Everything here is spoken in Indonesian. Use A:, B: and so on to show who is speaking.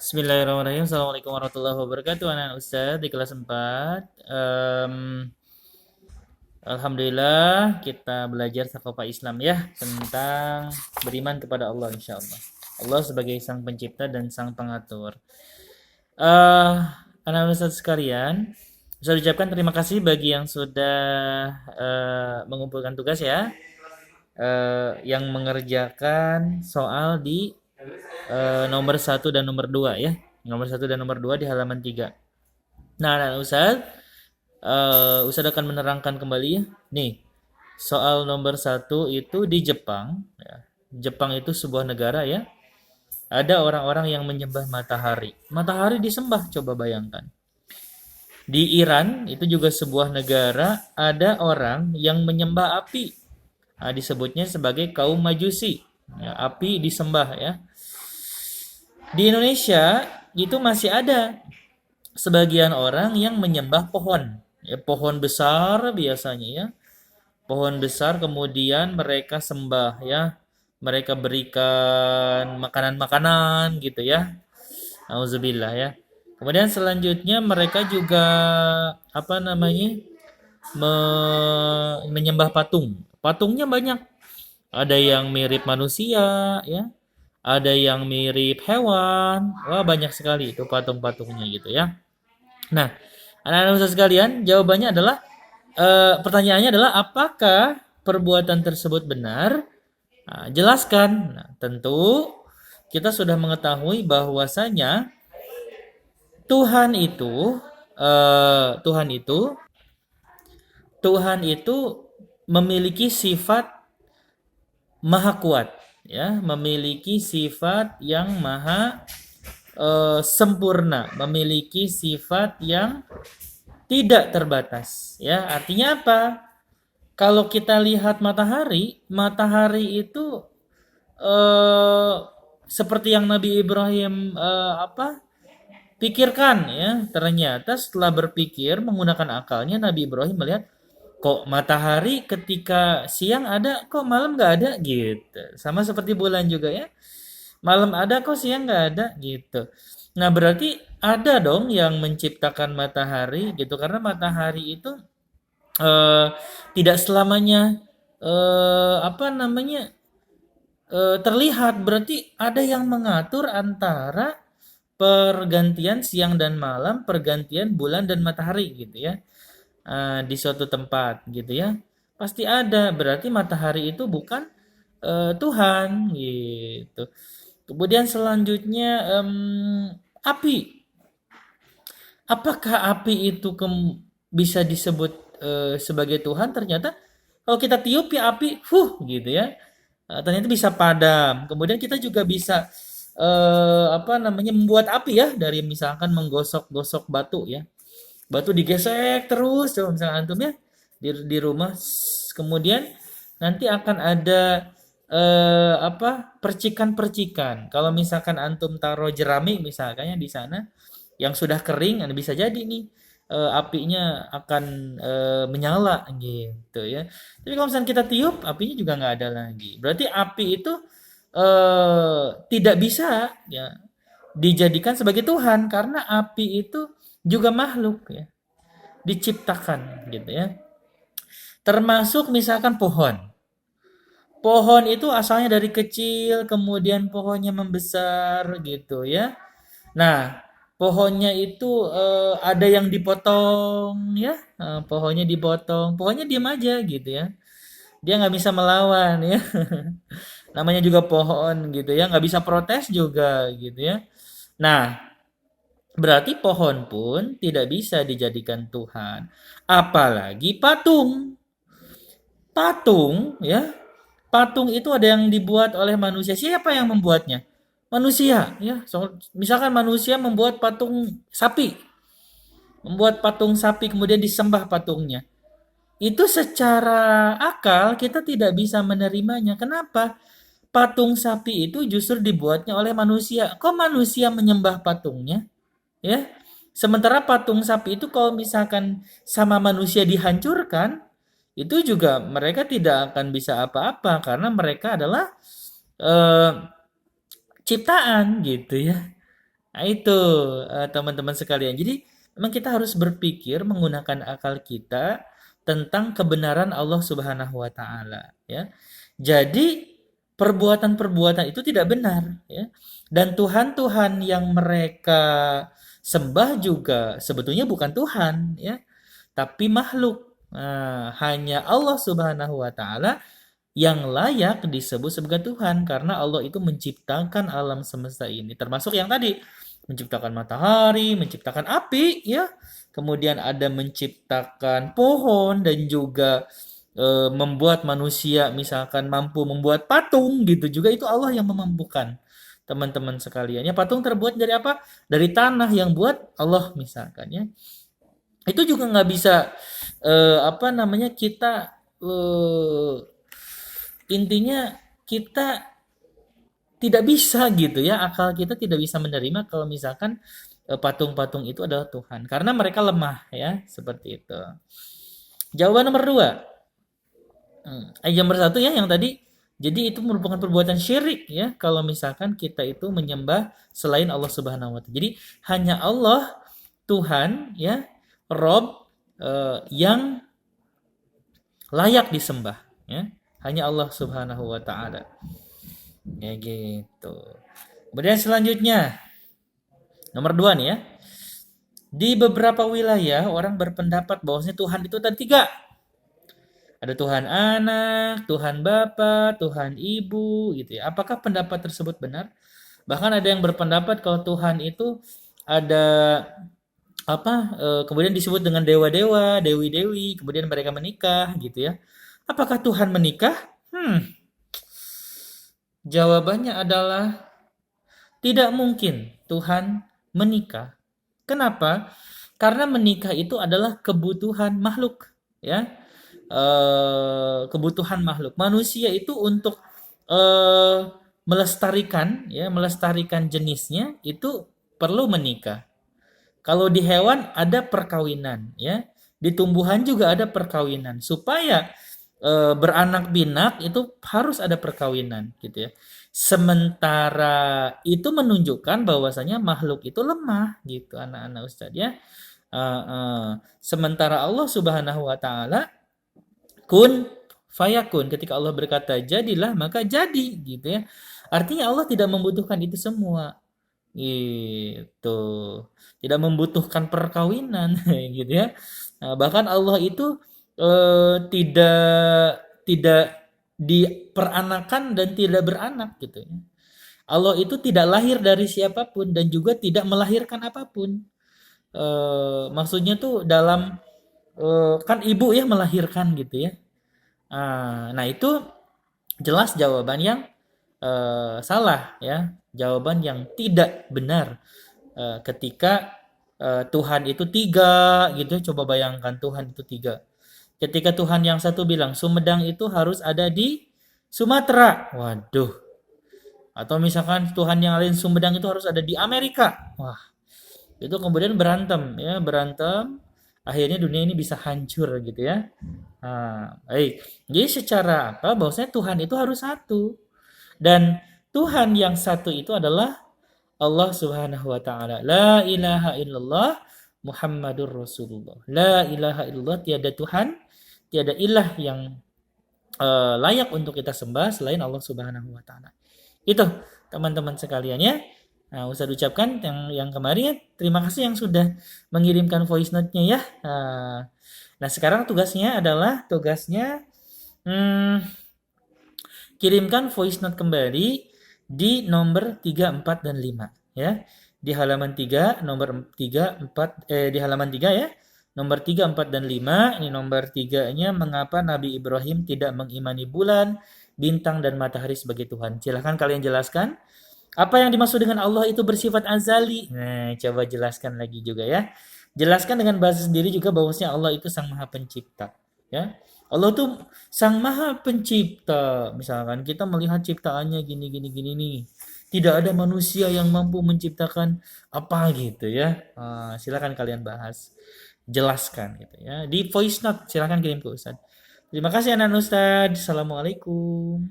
A: Bismillahirrahmanirrahim. Assalamualaikum warahmatullahi wabarakatuh. Anak Ustadz di kelas 4. Alhamdulillah kita belajar Sakofa Islam ya tentang beriman kepada Allah insya Allah. Allah sebagai sang pencipta dan sang pengatur. Eh, Anak Ustadz sekalian, saya ucapkan terima kasih bagi yang sudah mengumpulkan tugas ya, yang mengerjakan soal di nomor 1 dan nomor 2 ya. Nomor 1 dan nomor 2 di halaman 3. Nah, Ustadz akan menerangkan kembali ya. Nih, soal nomor 1 itu di Jepang. Ya. Jepang itu sebuah negara ya. Ada orang-orang yang menyembah matahari. Matahari disembah, coba bayangkan. Di Iran, itu juga sebuah negara, ada orang yang menyembah api. Nah, disebutnya sebagai kaum Majusi. Ya, api disembah ya. Di Indonesia itu masih ada sebagian orang yang menyembah pohon. Ya, pohon besar biasanya ya. Pohon besar kemudian mereka sembah ya. Mereka berikan makanan-makanan gitu ya. Auzubillah ya. Kemudian selanjutnya mereka juga apa namanya? Menyembah patung. Patungnya banyak. Ada yang mirip manusia ya. Ada yang mirip hewan. Wah, banyak sekali itu patung-patungnya gitu ya. Nah, anak-anak Ustaz sekalian, jawabannya adalah pertanyaannya adalah apakah perbuatan tersebut benar? Nah, jelaskan. Nah, tentu kita sudah mengetahui bahwasanya Tuhan itu eh, Tuhan itu Tuhan itu memiliki sifat maha kuat ya, memiliki sifat yang maha sempurna, memiliki sifat yang tidak terbatas ya. Artinya apa? Kalau kita lihat matahari, matahari itu eh, seperti yang Nabi Ibrahim pikirkan ya. Ternyata setelah berpikir menggunakan akalnya, Nabi Ibrahim melihat kok matahari ketika siang ada, kok malam nggak ada gitu. Sama seperti bulan juga ya. Malam ada kok siang nggak ada gitu. Nah, berarti ada dong yang menciptakan matahari gitu, karena matahari itu eh, tidak selamanya apa namanya terlihat. Berarti ada yang mengatur antara pergantian siang dan malam, pergantian bulan dan matahari gitu ya. Di suatu tempat gitu ya. Pasti ada. Berarti matahari itu bukan Tuhan gitu. Kemudian selanjutnya api. Apakah api itu bisa disebut sebagai Tuhan? Ternyata kalau kita tiup ya api, gitu ya. Ternyata bisa padam. Kemudian kita juga bisa apa namanya membuat api ya dari misalkan menggosok-gosok batu ya. Batu digesek terus coba misalkan antum ya di rumah. Kemudian nanti akan ada apa percikan-percikan. Kalau misalkan antum taruh jerami misalkannya di sana yang sudah kering, Anda bisa jadi nih apinya akan menyala gitu ya. Tapi kalau misalnya kita tiup, apinya juga nggak ada lagi. Berarti api itu tidak bisa ya dijadikan sebagai Tuhan karena api itu juga makhluk ya, diciptakan gitu ya. Termasuk misalkan pohon. Pohon itu asalnya dari kecil, kemudian pohonnya membesar gitu ya. Nah, pohonnya itu ada yang dipotong ya, pohonnya dipotong, pohonnya diam aja gitu ya. Dia nggak bisa melawan ya. Namanya juga pohon gitu ya, nggak bisa protes juga gitu ya. Nah, berarti pohon pun tidak bisa dijadikan Tuhan. Apalagi patung. Patung ya. Patung itu ada yang dibuat oleh manusia. Siapa yang membuatnya? Manusia ya. Misalkan manusia membuat patung sapi, membuat patung sapi kemudian disembah patungnya. Itu secara akal kita tidak bisa menerimanya. Kenapa? Patung sapi itu justru dibuatnya oleh manusia. Kok manusia menyembah patungnya? Ya. Sementara patung sapi itu kalau misalkan sama manusia dihancurkan, itu juga mereka tidak akan bisa apa-apa karena mereka adalah eh, ciptaan gitu ya. Nah, itu teman-teman sekalian. Jadi memang kita harus berpikir menggunakan akal kita tentang kebenaran Allah Subhanahu wa taala ya. Jadi perbuatan-perbuatan itu tidak benar ya. Dan Tuhan-Tuhan yang mereka sembah juga sebetulnya bukan Tuhan ya, tapi makhluk. Nah, hanya Allah Subhanahu wa taala yang layak disebut sebagai Tuhan karena Allah itu menciptakan alam semesta ini termasuk yang tadi menciptakan matahari, menciptakan api ya. Kemudian ada menciptakan pohon dan juga membuat manusia misalkan mampu membuat patung gitu juga itu Allah yang memampukan. Teman-teman sekalian, ya patung terbuat dari apa? Dari tanah yang buat Allah misalkan ya. Itu juga nggak bisa apa namanya kita intinya kita tidak bisa gitu ya, akal kita tidak bisa menerima kalau misalkan patung-patung itu adalah Tuhan karena mereka lemah ya, seperti itu. Jawaban nomor dua. Yang nomor satu ya yang tadi. Jadi itu merupakan perbuatan syirik ya kalau misalkan kita itu menyembah selain Allah Subhanahu wa taala. Jadi hanya Allah Tuhan ya, Rob yang layak disembah ya. Hanya Allah Subhanahu wa taala. Ya gitu. Kemudian selanjutnya nomor dua nih ya. Di beberapa wilayah orang berpendapat bahwasanya Tuhan itu ada tiga. Ada Tuhan anak, Tuhan Bapa, Tuhan Ibu gitu ya. Apakah pendapat tersebut benar? Bahkan ada yang berpendapat kalau Tuhan itu ada apa kemudian disebut dengan dewa-dewa, dewi-dewi, kemudian mereka menikah gitu ya. Apakah Tuhan menikah? Jawabannya adalah tidak mungkin Tuhan menikah. Kenapa? Karena menikah itu adalah kebutuhan makhluk, ya. Kebutuhan makhluk. Manusia itu untuk melestarikan, ya, melestarikan jenisnya itu perlu menikah. Kalau di hewan ada perkawinan, ya. Di tumbuhan juga ada perkawinan. Supaya beranak pinak itu harus ada perkawinan, gitu ya. Sementara itu menunjukkan bahwasanya makhluk itu lemah, gitu, anak-anak Ustadz ya. Sementara Allah Subhanahu wa taala kun fayakun, ketika Allah berkata jadilah maka jadi, gitu ya. Artinya Allah tidak membutuhkan itu semua. Gitu. Tidak membutuhkan perkawinan gitu ya. Nah, bahkan Allah itu tidak diperanakan dan tidak beranak gitu ya. Allah itu tidak lahir dari siapapun dan juga tidak melahirkan apapun. Maksudnya tuh dalam kan ibu ya melahirkan gitu ya. Nah itu jelas jawaban yang salah ya, jawaban yang tidak benar ketika Tuhan itu tiga gitu. Coba bayangkan Tuhan itu tiga. Ketika Tuhan yang satu bilang Sumedang itu harus ada di Sumatera, waduh. Atau misalkan Tuhan yang lain Sumedang itu harus ada di Amerika, wah. Itu kemudian berantem ya, berantem. Akhirnya dunia ini bisa hancur gitu ya. Baik. Jadi secara apa? Bahwasanya Tuhan itu harus satu. Dan Tuhan yang satu itu adalah Allah Subhanahu wa taala. La ilaha illallah Muhammadur Rasulullah. La ilaha illallah, tiada Tuhan, tiada ilah yang layak untuk kita sembah selain Allah Subhanahu wa taala. Itu teman-teman sekalian ya. Nah, usah diucapkan yang kemarin ya. Terima kasih yang sudah mengirimkan voice note-nya ya. Nah, sekarang tugasnya kirimkan voice note kembali di nomor 3, 4 dan 5 ya. Di halaman 3 nomor 3 4 di halaman 3 ya. Nomor 3, 4 dan 5. Ini nomor 3-nya mengapa Nabi Ibrahim tidak mengimani bulan, bintang dan matahari sebagai Tuhan. Silahkan kalian jelaskan. Apa yang dimaksud dengan Allah itu bersifat azali? Nah, coba jelaskan lagi juga ya. Jelaskan dengan bahasa sendiri juga bahwasanya Allah itu Sang Maha Pencipta, ya. Allah tuh Sang Maha Pencipta. Misalkan kita melihat ciptaannya gini gini gini nih. Tidak ada manusia yang mampu menciptakan apa gitu ya. Silakan kalian bahas. Jelaskan gitu ya. Di voice note silakan kirim ke Ustaz. Terima kasih anak Ustaz. Assalamualaikum.